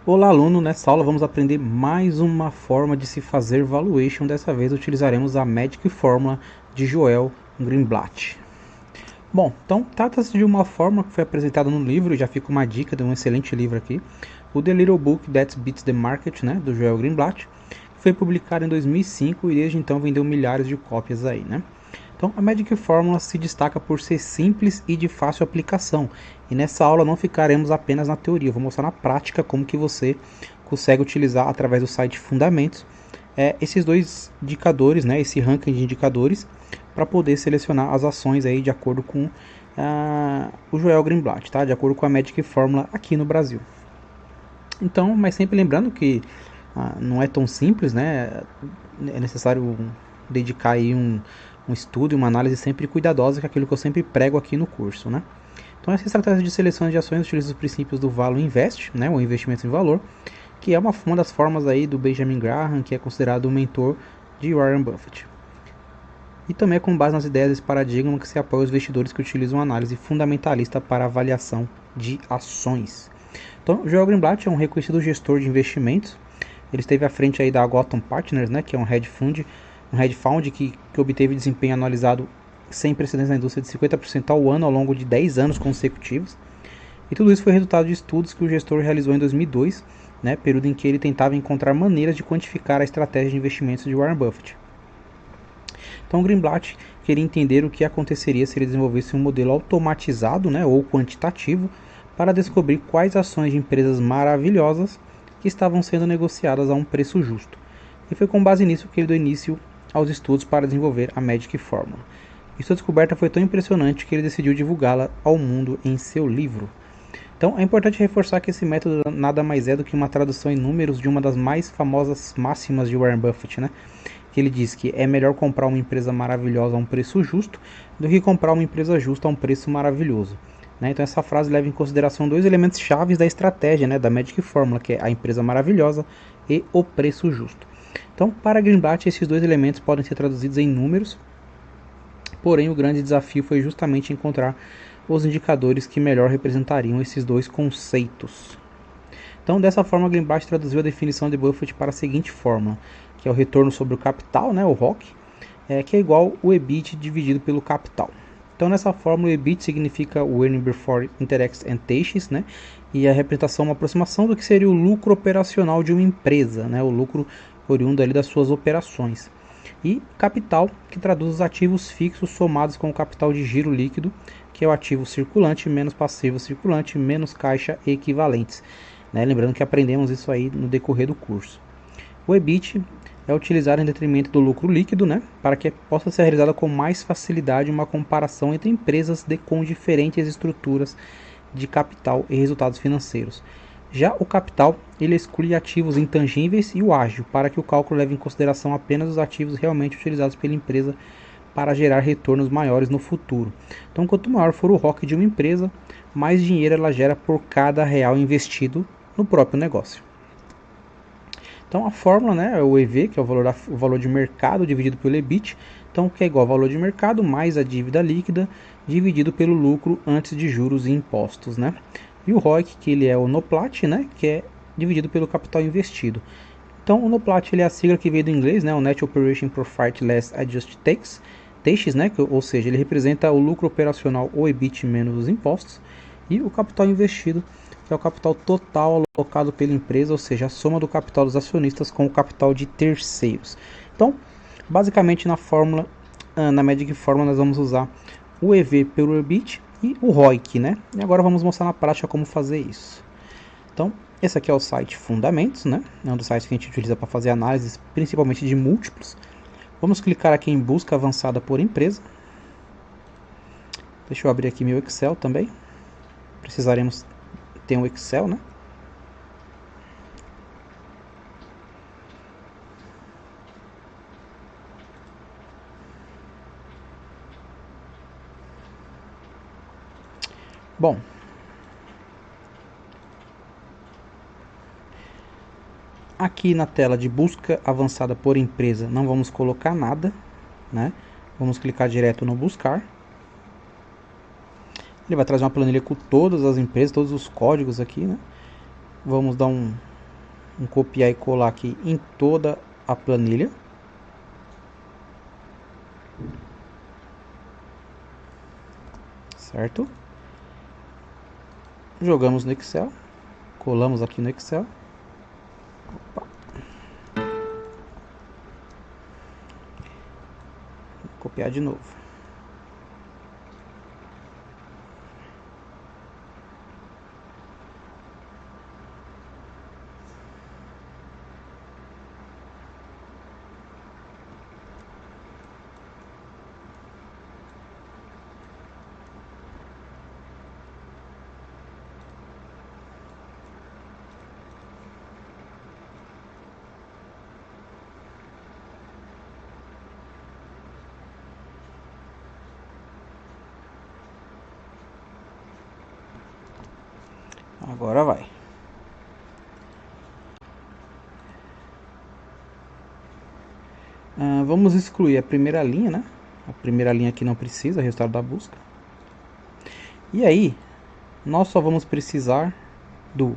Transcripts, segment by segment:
Olá, aluno! Nessa aula vamos aprender mais uma forma de se fazer valuation. Dessa vez utilizaremos a Magic Fórmula de Joel Greenblatt. Bom, então trata-se de uma fórmula que foi apresentada no livro, já fica uma dica de um excelente livro aqui, o The Little Book That Beats the Market, né, do Joel Greenblatt, que foi publicado em 2005 e desde então vendeu milhares de cópias aí, né? Então, a Magic Fórmula se destaca por ser simples e de fácil aplicação. E nessa aula não ficaremos apenas na teoria, eu vou mostrar na prática como que você consegue utilizar através do site Fundamentos esses dois indicadores, né, esse ranking de indicadores, para poder selecionar as ações aí de acordo com o Joel Greenblatt, tá? De acordo com a Magic Fórmula aqui no Brasil. Então, mas sempre lembrando que não é tão simples, né? É necessário dedicar aí um estudo e uma análise sempre cuidadosa, que é aquilo que eu sempre prego aqui no curso, né? Então, essa estratégia de seleção de ações utiliza os princípios do Value Invest, né? O investimento em valor, que é uma das formas aí do Benjamin Graham, que é considerado o mentor de Warren Buffett. E também é com base nas ideias desse paradigma que se apoia os investidores que utilizam análise fundamentalista para avaliação de ações. Então, o Joel Greenblatt é um reconhecido gestor de investimentos. Ele esteve à frente aí da Gotham Partners, né, que é um hedge fund que obteve desempenho anualizado sem precedentes na indústria de 50% ao ano ao longo de 10 anos consecutivos. E tudo isso foi resultado de estudos que o gestor realizou em 2002, né, período em que ele tentava encontrar maneiras de quantificar a estratégia de investimentos de Warren Buffett. Então, Greenblatt queria entender o que aconteceria se ele desenvolvesse um modelo automatizado, né, ou quantitativo, para descobrir quais ações de empresas maravilhosas que estavam sendo negociadas a um preço justo. E foi com base nisso que ele deu início aos estudos para desenvolver a Magic Fórmula. E sua descoberta foi tão impressionante que ele decidiu divulgá-la ao mundo em seu livro. Então é importante reforçar que esse método nada mais é do que uma tradução em números de uma das mais famosas máximas de Warren Buffett, né? Que ele diz que é melhor comprar uma empresa maravilhosa a um preço justo do que comprar uma empresa justa a um preço maravilhoso. Né? Então essa frase leva em consideração dois elementos chaves da estratégia, né, da Magic Fórmula, que é a empresa maravilhosa e o preço justo. Então, para Greenblatt, esses dois elementos podem ser traduzidos em números, porém o grande desafio foi justamente encontrar os indicadores que melhor representariam esses dois conceitos. Então, dessa forma, Greenblatt traduziu a definição de Buffett para a seguinte fórmula, que é o retorno sobre o capital, né, o ROC, que é igual o EBIT dividido pelo capital. Então, nessa fórmula, o EBIT significa o Earning Before Interest and Taxes, né, e a representação é uma aproximação do que seria o lucro operacional de uma empresa, né, o lucro oriundo ali das suas operações. E capital, que traduz os ativos fixos somados com o capital de giro líquido, que é o ativo circulante menos passivo circulante menos caixa equivalentes. Né? Lembrando que aprendemos isso aí no decorrer do curso. O EBIT é utilizado em detrimento do lucro líquido, né? Para que possa ser realizada com mais facilidade uma comparação entre empresas com diferentes estruturas de capital e resultados financeiros. Já o capital, ele exclui ativos intangíveis e o ágil, para que o cálculo leve em consideração apenas os ativos realmente utilizados pela empresa para gerar retornos maiores no futuro. Então, quanto maior for o ROC de uma empresa, mais dinheiro ela gera por cada real investido no próprio negócio. Então, a fórmula, né, é o EV, que é o valor de mercado dividido pelo EBIT, então, que é igual ao valor de mercado mais a dívida líquida dividido pelo lucro antes de juros e impostos, né? E o ROIC, que ele é o NOPLAT, né, que é dividido pelo capital investido. Então, o NOPLAT ele é a sigla que veio do inglês, né, o Net Operation Profit Less Adjusted Taxes, né, ou seja, ele representa o lucro operacional ou EBIT menos os impostos, e o capital investido, que é o capital total alocado pela empresa, ou seja, a soma do capital dos acionistas com o capital de terceiros. Então, basicamente na fórmula, na Magic Fórmula, nós vamos usar o EV pelo EBIT e o ROIC, né? E agora vamos mostrar na prática como fazer isso. Então, esse aqui é o site Fundamentos, né? É um dos sites que a gente utiliza para fazer análises, principalmente de múltiplos. Vamos clicar aqui em busca avançada por empresa. Deixa eu abrir aqui meu Excel também. Precisaremos ter um Excel, né? Bom, aqui na tela de busca avançada por empresa não vamos colocar nada, né? Vamos clicar direto no buscar. Ele vai trazer uma planilha com todas as empresas, todos os códigos aqui, né? Vamos dar um Vamos copiar e colar aqui em toda a planilha. Certo? Jogamos no Excel. Colamos aqui no Excel. Opa. Vou copiar de novo. Agora vai. Vamos excluir a primeira linha, né? A primeira linha aqui não precisa, resultado da busca. E aí, nós só vamos precisar do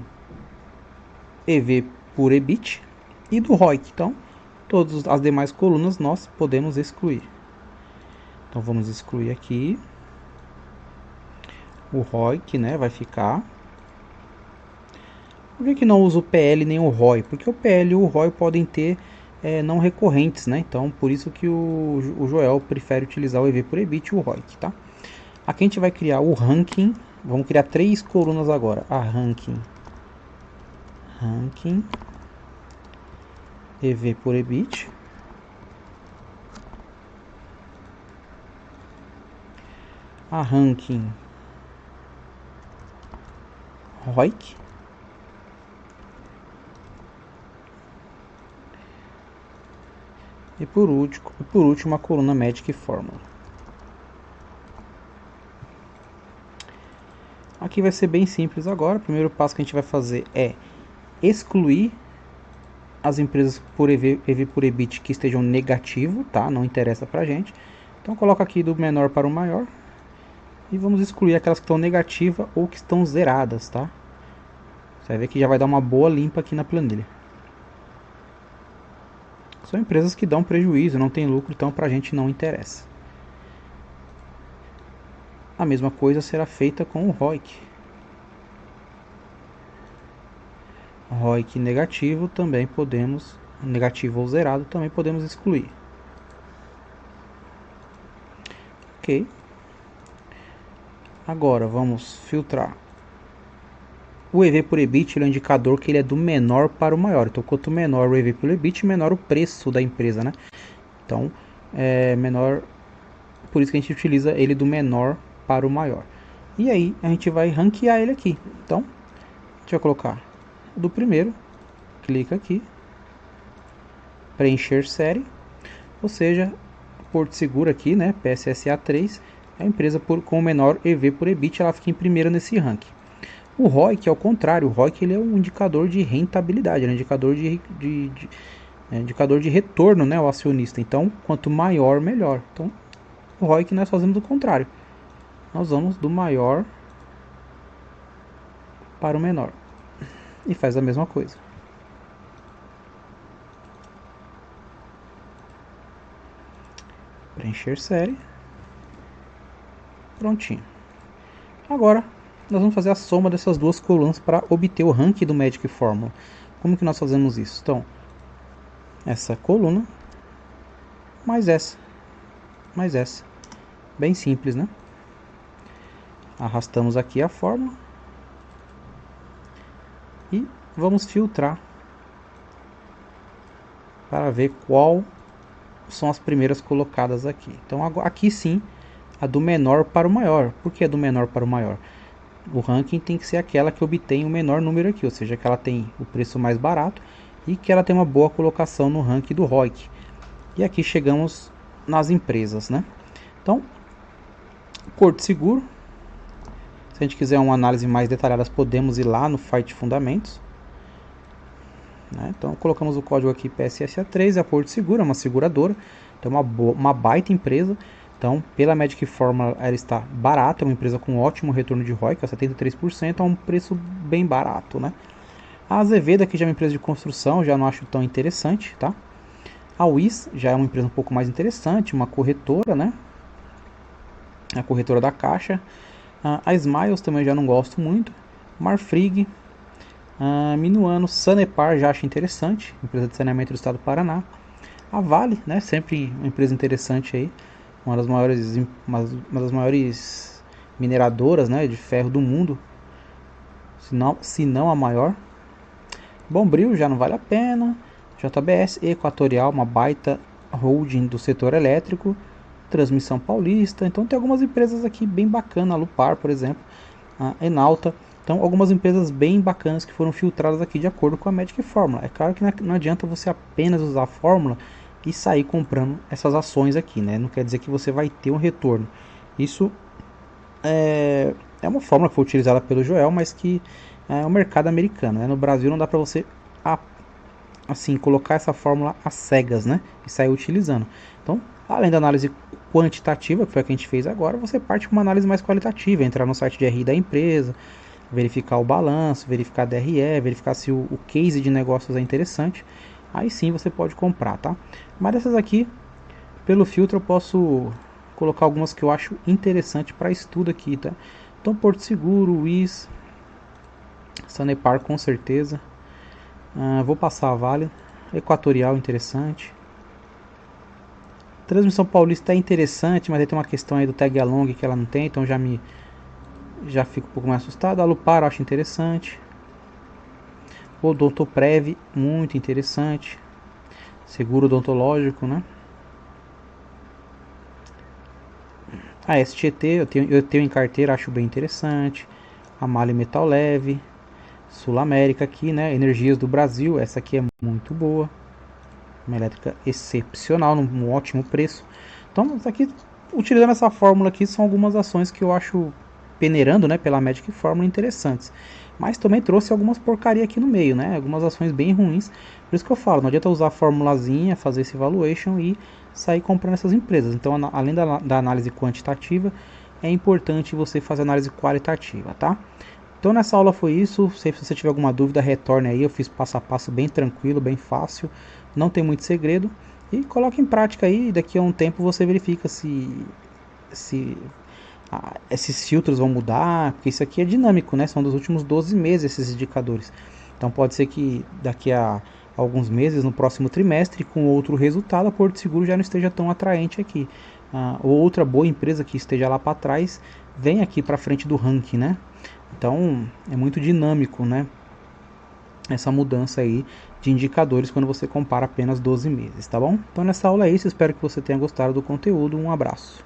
EV por EBIT e do ROIC. Então, todas as demais colunas nós podemos excluir. Então, vamos excluir aqui. O ROIC, né, vai ficar. Por que não uso o PL nem o ROI? Porque o PL e o ROI podem ter não recorrentes, né? Então, por isso que o Joel prefere utilizar o EV por EBIT e o ROIC, tá? Aqui a gente vai criar o ranking. Vamos criar 3 colunas agora. A ranking, EV por EBIT, a ranking ROIC, e por último a coluna Magic Formula. Aqui vai ser bem simples agora. O primeiro passo que a gente vai fazer é excluir as empresas por EV por EBIT que estejam negativo, tá? Não interessa pra gente. Então coloca aqui do menor para o maior. E vamos excluir aquelas que estão negativas ou que estão zeradas, tá? Você vai ver que já vai dar uma boa limpa aqui na planilha. São empresas que dão prejuízo, não tem lucro, então pra gente não interessa. A mesma coisa será feita com o ROIC. ROIC negativo também podemos, negativo ou zerado também podemos excluir. Ok. Agora vamos filtrar. O EV por EBIT é um indicador que ele é do menor para o maior. Então, quanto menor o EV por EBIT, menor o preço da empresa, né? Então, menor. Por isso que a gente utiliza ele do menor para o maior. E aí, a gente vai ranquear ele aqui. Então, a gente vai colocar do primeiro. Clica aqui. Preencher série. Ou seja, Porto Seguro aqui, né? PSSA 3. A empresa com o menor EV por EBIT, ela fica em primeira nesse ranking. O ROIC é o contrário. O ROIC ele é um indicador de rentabilidade, é um indicador indicador de retorno, né, ao acionista. Então, quanto maior, melhor. Então, o ROIC nós fazemos o contrário. Nós vamos do maior para o menor. E faz a mesma coisa. Preencher série. Prontinho. Agora, nós vamos fazer a soma dessas duas colunas para obter o ranking do Magic Formula. Como que nós fazemos isso? Então, essa coluna mais essa. Bem simples, né? Arrastamos aqui a fórmula. E vamos filtrar para ver qual são as primeiras colocadas aqui. Então, aqui sim, a do menor para o maior. Por que é do menor para o maior? O ranking tem que ser aquela que obtém o menor número aqui, ou seja, que ela tem o preço mais barato e que ela tem uma boa colocação no ranking do ROIC. E aqui chegamos nas empresas, né? Então, Porto Seguro. Se a gente quiser uma análise mais detalhada, podemos ir lá no Fight Fundamentos. Né? Então, colocamos o código aqui PSSA3, a Porto Seguro, é uma seguradora, então uma baita empresa. Então, pela Magic Formula, ela está barata, é uma empresa com ótimo retorno de ROIC, 73%, é um preço bem barato, né? A Azevedo aqui já é uma empresa de construção, já não acho tão interessante, tá? A Wiz já é uma empresa um pouco mais interessante, uma corretora, né? A corretora da Caixa. A Smiles também já não gosto muito. Marfrig, Minuano, Sanepar já acho interessante, empresa de saneamento do estado do Paraná. A Vale, né? Sempre uma empresa interessante aí, uma das maiores mineradoras, né, de ferro do mundo, se não a maior. Bombril já não vale a pena. JBS, Equatorial, uma baita holding do setor elétrico. Transmissão Paulista. Então tem algumas empresas aqui bem bacanas, a Lupar, por exemplo, a Enalta. Então algumas empresas bem bacanas que foram filtradas aqui de acordo com a Magic Fórmula. É claro que não adianta você apenas usar a fórmula e sair comprando essas ações aqui, né? Não quer dizer que você vai ter um retorno. Isso é uma fórmula que foi utilizada pelo Joel, mas que é o mercado americano, né? No Brasil não dá para você assim colocar essa fórmula às cegas, né? E sair utilizando. Então, além da análise quantitativa, que foi a que a gente fez agora, você parte com uma análise mais qualitativa, entrar no site de RI da empresa, verificar o balanço, verificar a DRE, verificar se o case de negócios é interessante. Aí sim você pode comprar, tá? Mas dessas aqui, pelo filtro eu posso colocar algumas que eu acho interessante para estudo aqui, tá? Então Porto Seguro, Wiz, Sanepar com certeza. Vou passar a Vale. Equatorial interessante. Transmissão Paulista é interessante, mas aí tem uma questão aí do tag along que ela não tem, então já fico um pouco mais assustado. A Lupar eu acho interessante. O Odontoprev, muito interessante. Seguro odontológico, né? A STT eu tenho em carteira, acho bem interessante. A Mali Metal Leve. Sul América aqui, né? Energias do Brasil, essa aqui é muito boa. Uma elétrica excepcional, num ótimo preço. Então, aqui, utilizando essa fórmula aqui, são algumas ações que eu acho, peneirando, né, pela Magic Fórmula, interessantes. Mas também trouxe algumas porcaria aqui no meio, né? Algumas ações bem ruins. Por isso que eu falo, não adianta usar a formulazinha, fazer esse valuation e sair comprando essas empresas. Então, além da análise quantitativa, é importante você fazer análise qualitativa, tá? Então nessa aula foi isso. Se você tiver alguma dúvida, retorne aí. Eu fiz passo a passo bem tranquilo, bem fácil. Não tem muito segredo. E coloque em prática aí. Daqui a um tempo você verifica se esses filtros vão mudar. Porque isso aqui é dinâmico, né? São dos últimos 12 meses esses indicadores. Então pode ser que daqui a alguns meses, no próximo trimestre, com outro resultado, a Porto Seguro já não esteja tão atraente aqui. Ou outra boa empresa que esteja lá para trás, vem aqui para frente do ranking, né? Então é muito dinâmico, né? Essa mudança aí de indicadores quando você compara apenas 12 meses, tá bom? Então nessa aula é isso, espero que você tenha gostado do conteúdo, um abraço.